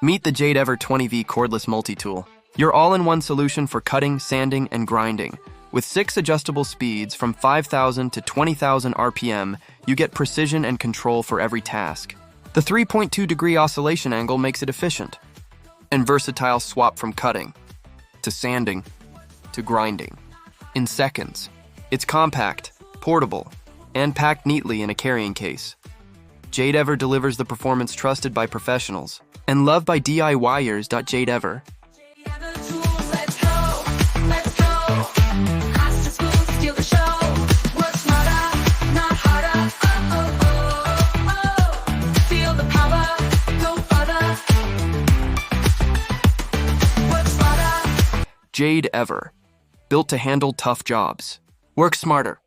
Meet the JADEVER 20V Cordless Multi-Tool, your all-in-one solution for cutting, sanding, and grinding. With 6 adjustable speeds from 5,000 to 20,000 RPM, you get precision and control for every task. The 3.2-degree oscillation angle makes it efficient and versatile. Swap from cutting to sanding to grinding in seconds. It's compact, portable, and packed neatly in a carrying case. JADEVER delivers the performance trusted by professionals and loved by DIYers. JADEVER. JADEVER, built to handle tough jobs. Work smarter.